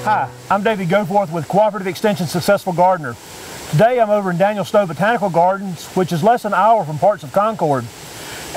Hi, I'm David Goforth with Cooperative Extension Successful Gardener. Today I'm over in Daniel Stowe Botanical Gardens, which is less than an hour from parts of Concord.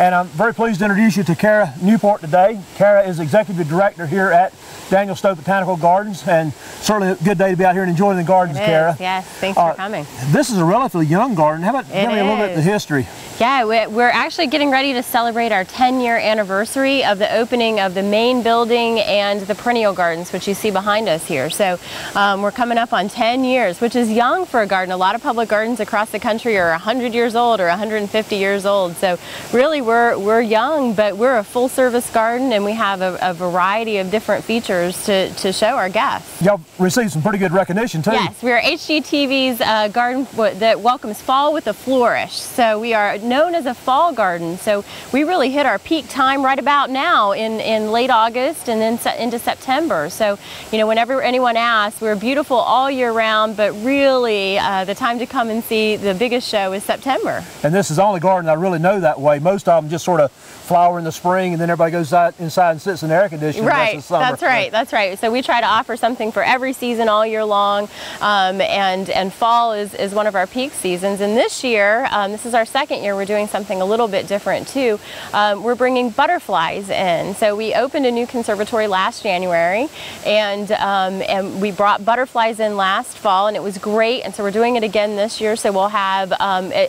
And I'm very pleased to introduce you to Kara Newport today. Kara is Executive Director here at Daniel Stowe Botanical Gardens, and certainly a good day to be out here and enjoying the gardens, Kara. Yes, thanks for coming. This is a relatively young garden. How about tell me a little bit of the history? Yeah, we're actually getting ready to celebrate our 10-year anniversary of the opening of the main building and the perennial gardens, which you see behind us here. So we're coming up on 10 years, which is young for a garden. A lot of public gardens across the country are 100 years old or 150 years old. So really we're young, but we're a full-service garden, and we have a variety of different features to show our guests. Y'all received some pretty good recognition too. Yes, we are HGTV's garden that welcomes fall with a flourish. So we are known as a fall garden. So we really hit our peak time right about now in late August and then into September. So, you know, whenever anyone asks, we're beautiful all year round, but really the time to come and see the biggest show is September. And this is the only garden I really know that way. Most of them just sort of flower in the spring, and then everybody goes inside and sits in the air conditioning. Right, that's right, that's right. So we try to offer something for every season all year long, and fall is one of our peak seasons. And this year, this is our second year, we're doing something a little bit different too. We're bringing butterflies in. So we opened a new conservatory last January, and we brought butterflies in last fall, and it was great. And so we're doing it again this year. So we'll have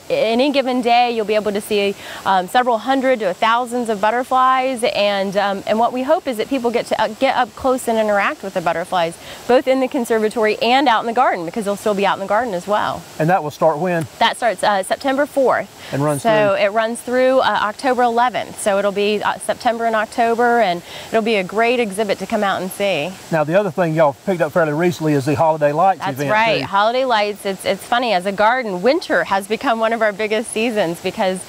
any given day, you'll be able to see several hundred to thousands of butterflies, and what we hope is that people get up close and interact with the butterflies, both in the conservatory and out in the garden, because they'll still be out in the garden as well. And that will start when? That starts September 4th. And runs so it runs through October 11th. So it'll be September and October, and it'll be a great exhibit to come out and see. Now the other thing y'all picked up fairly recently is the Holiday Lights event. That's right, too. Holiday Lights. It's funny, as a garden, winter has become one of our biggest seasons, because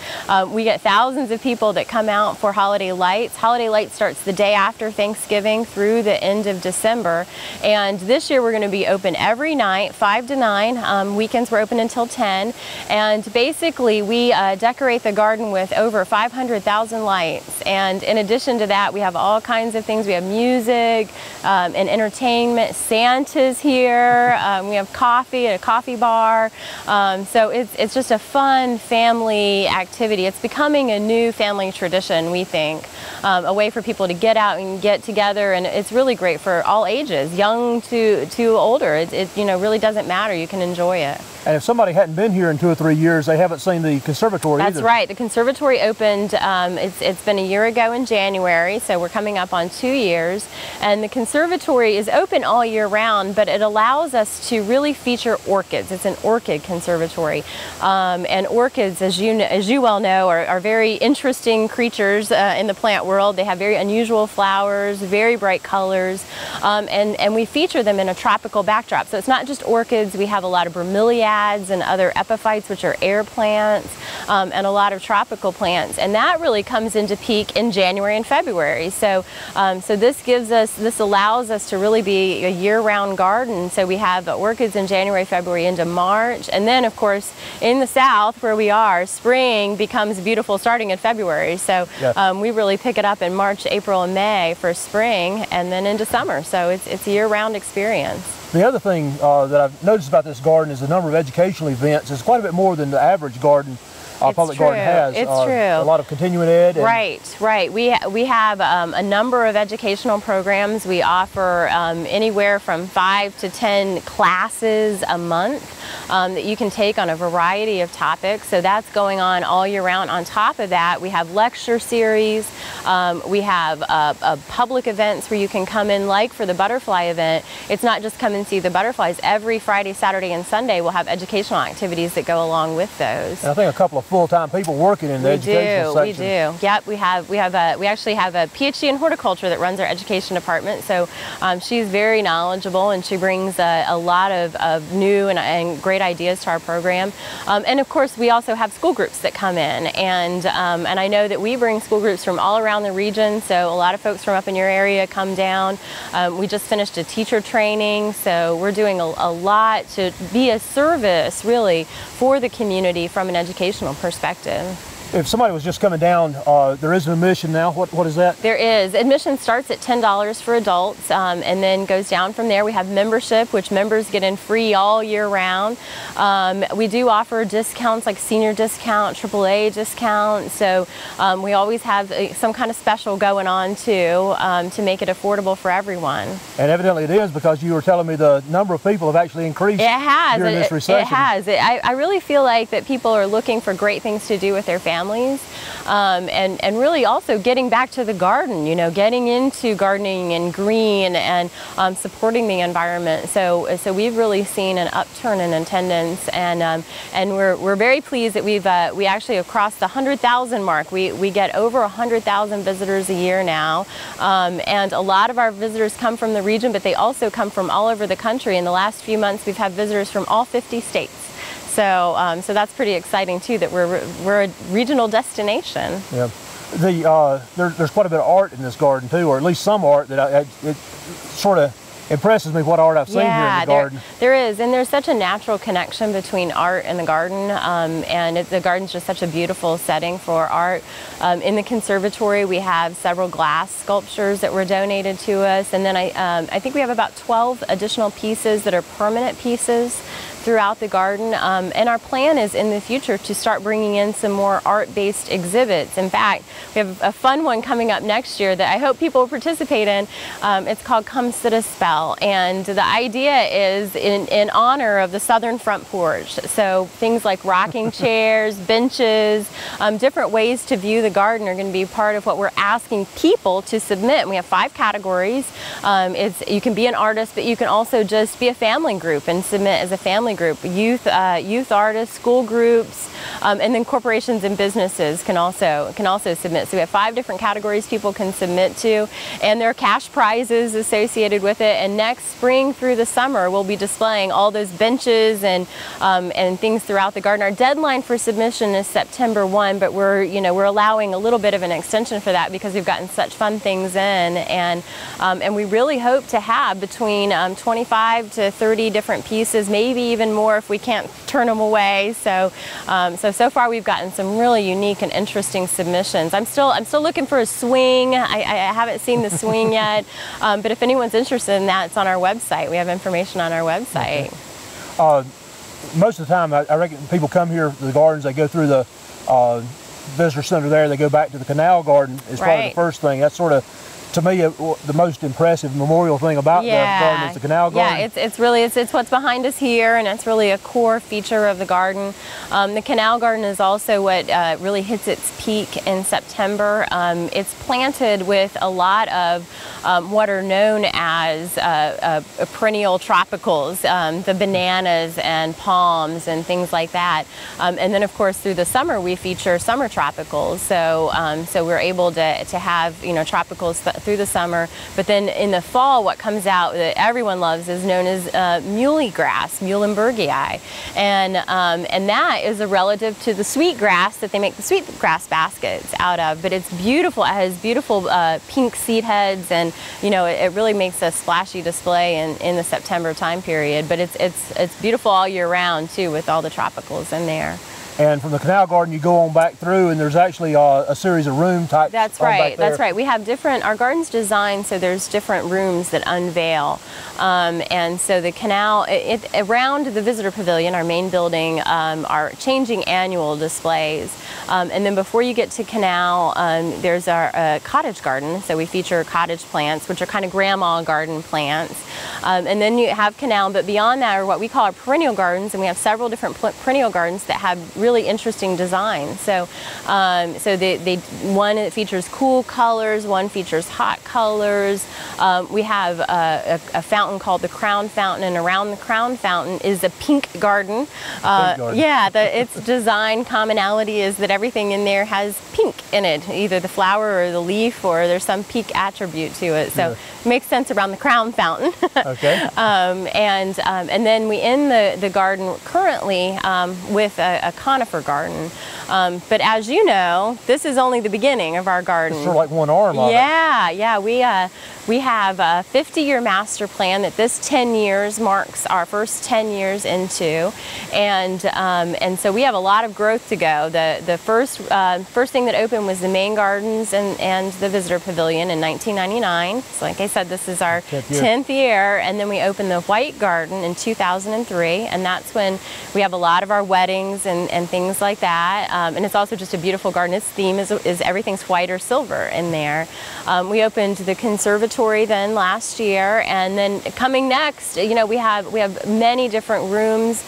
we get thousands of people that come out for Holiday Lights. Holiday Lights starts the day after Thanksgiving through the end of December, and this year we're going to be open every night, 5 to 9. Weekends we're open until 10, and basically we decorate the garden with over 500,000 lights. And in addition to that, we have all kinds of things. We have music and entertainment. Santa's here. We have coffee at a coffee bar. So it's just a fun family activity. It's becoming a new family tradition, we think, a way for people to get out and get together, and it's really great for all ages, young to older. It you know, really doesn't matter. You can enjoy it. And if somebody hadn't been here in 2 or 3 years, they haven't seen the conservatory either. That's right. The conservatory opened, it's been a year ago in January, so we're coming up on 2 years. And the conservatory is open all year round, but it allows us to really feature orchids. It's an orchid conservatory. And orchids, as you well know, are very interesting creatures in the plant world. They have very unusual flowers, very bright colors, and we feature them in a tropical backdrop. So it's not just orchids. We have a lot of bromeliads and other epiphytes, which are air plants, and a lot of tropical plants, and that really comes into peak in January and February. So this allows us to really be a year-round garden. So we have orchids in January, February into March, and then of course in the south where we are, spring becomes beautiful starting in February. So yes. We really pick it up in March, April, and May for spring, and then into summer. So it's a year-round experience. The other thing that I've noticed about this garden is the number of educational events. It's quite a bit more than the average garden. Public garden has. It's true. A lot of continuing ed. Right. We have a number of educational programs. We offer anywhere from 5 to 10 classes a month that you can take on a variety of topics. So that's going on all year round. On top of that, we have lecture series. We have public events where you can come in, like for the butterfly event. It's not just come and see the butterflies. Every Friday, Saturday, and Sunday we'll have educational activities that go along with those. And I think a couple of full-time people working in the educational section. We do. Yep, we actually have a PhD in horticulture that runs our education department. So she's very knowledgeable, and she brings a lot of new and great ideas to our program. And of course, we also have school groups that come in, and I know that we bring school groups from all around the region. So a lot of folks from up in your area come down. We just finished a teacher training, so we're doing a lot to be a service really for the community from an educational perspective. If somebody was just coming down, there is an admission now. What is that? There is. Admission starts at $10 for adults and then goes down from there. We have membership, which members get in free all year round. We do offer discounts like senior discount, AAA discount. So we always have some kind of special going on too to make it affordable for everyone. And evidently it is, because you were telling me the number of people have actually increased. It has. During this recession. It has. I really feel like that people are looking for great things to do with their families. And really also getting back to the garden, you know, getting into gardening and green and supporting the environment. So we've really seen an upturn in attendance, and we're very pleased that we actually have crossed the 100,000 mark. We get over 100,000 visitors a year now, and a lot of our visitors come from the region, but they also come from all over the country. In the last few months, we've had visitors from all 50 states. So, so that's pretty exciting too, that we're a regional destination. Yeah, there's quite a bit of art in this garden too, or at least some art that it sort of impresses me, what art I've seen here in the garden. There is, and there's such a natural connection between art and the garden, and the garden's just such a beautiful setting for art. In the conservatory, we have several glass sculptures that were donated to us, and then I think we have about 12 additional pieces that are permanent pieces throughout the garden, and our plan is in the future to start bringing in some more art-based exhibits. In fact, we have a fun one coming up next year that I hope people will participate in. It's called Come Sit a Spell, and the idea is in honor of the southern front porch. So things like rocking chairs, benches, different ways to view the garden are going to be part of what we're asking people to submit. We have 5 categories. You can be an artist, but you can also just be a family group and submit as a family group. Youth artists, school groups, and then corporations and businesses can also submit. So we have 5 different categories people can submit to, and there are cash prizes associated with it. And next spring through the summer, we'll be displaying all those benches and things throughout the garden. Our deadline for submission is September 1, but we're allowing a little bit of an extension for that because we've gotten such fun things in, and we really hope to have between 25 to 30 different pieces, maybe even more if we can't turn them away. So far we've gotten some really unique and interesting submissions. I'm still looking for a swing. I haven't seen the swing yet, but if anyone's interested in that, it's on our website. We have information on our website. Okay. Most of the time, I reckon people come here to the gardens, they go through the visitor center there, they go back to the Canal Garden is probably the first thing. That's sort of, to me, the most impressive memorial thing about the garden is the Canal Garden. Yeah, it's what's behind us here, and it's really a core feature of the garden. The Canal Garden is also what really hits its peak in September. It's planted with a lot of what are known as perennial tropicals, the bananas and palms and things like that. And then, of course, through the summer we feature summer tropicals. So we're able to have tropicals through the summer, but then in the fall what comes out that everyone loves is known as muley grass, Muhlenbergii, and that is a relative to the sweet grass that they make the sweet grass baskets out of. But it's beautiful. It has beautiful pink seed heads, and it really makes a splashy display in the September time period. But it's beautiful all year round too, with all the tropicals in there. And from the Canal Garden, you go on back through, and there's actually a series of room types. That's right. That's right. We have our garden's designed so there's different rooms that unveil, and so the canal around the visitor pavilion, our main building, are changing annual displays, and then before you get to Canal, there's our cottage garden. So we feature cottage plants, which are kind of grandma garden plants, and then you have Canal. But beyond that are what we call our perennial gardens, and we have several different perennial gardens that have really interesting designs. So one that features cool colors, one features hot colors. We have a fountain called the Crown Fountain, and around the Crown Fountain is a pink garden. Yeah, its design commonality is that everything in there has pink pink in it, either the flower or the leaf, or there's some peak attribute to it. So it makes sense around the crown fountain. Okay. And then we end the garden currently with a conifer garden. But as you know, this is only the beginning of our garden. It's sort of like one arm on it. Yeah. We have a 50-year master plan that this 10 years marks our first 10 years into, and so we have a lot of growth to go. The first thing that opened was the main gardens and the visitor pavilion in 1999. So like I said, this is our 10th year, and then we opened the white garden in 2003, and that's when we have a lot of our weddings and things like that. And it's also just a beautiful garden. Its theme is everything's white or silver in there. We opened the Conservatory then last year, and then coming next, you know, we have many different rooms,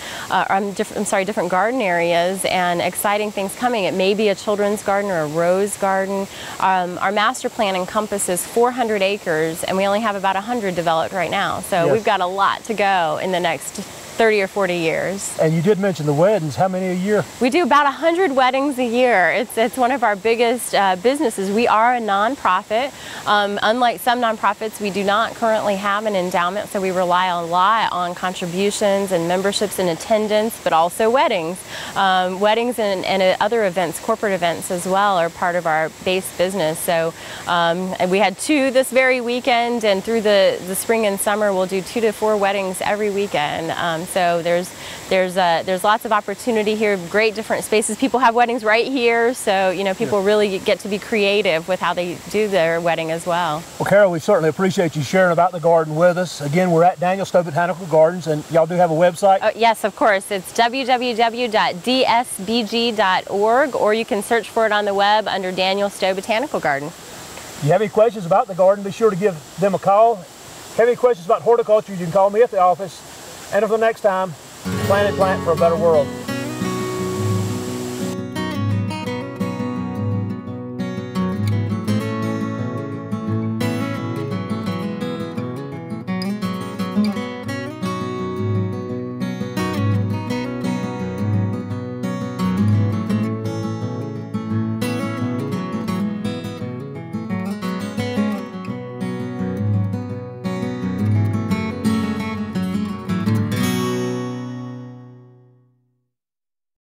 different garden areas, and exciting things coming. It may be a children's garden or a rose garden. Our master plan encompasses 400 acres, and we only have about 100 developed right now. So we've got a lot to go in the next 30 or 40 years. And you did mention the weddings. How many a year? We do about 100 weddings a year. It's one of our biggest businesses. We are a nonprofit. Unlike some nonprofits, we do not currently have an endowment, so we rely a lot on contributions and memberships and attendance, but also weddings. Weddings and other events, corporate events as well, are part of our base business. So we had 2 this very weekend, and through the spring and summer, we'll do 2 to 4 weddings every weekend. So there's lots of opportunity here, great different spaces. People have weddings right here, so you know, people really get to be creative with how they do their wedding as well. Well, Kara, we certainly appreciate you sharing about the garden with us. Again, we're at Daniel Stowe Botanical Gardens, and y'all do have a website? Yes, of course. It's www.dsbg.org, or you can search for it on the web under Daniel Stowe Botanical Garden. If you have any questions about the garden, be sure to give them a call. If you have any questions about horticulture, you can call me at the office. And until next time, plant for a better world.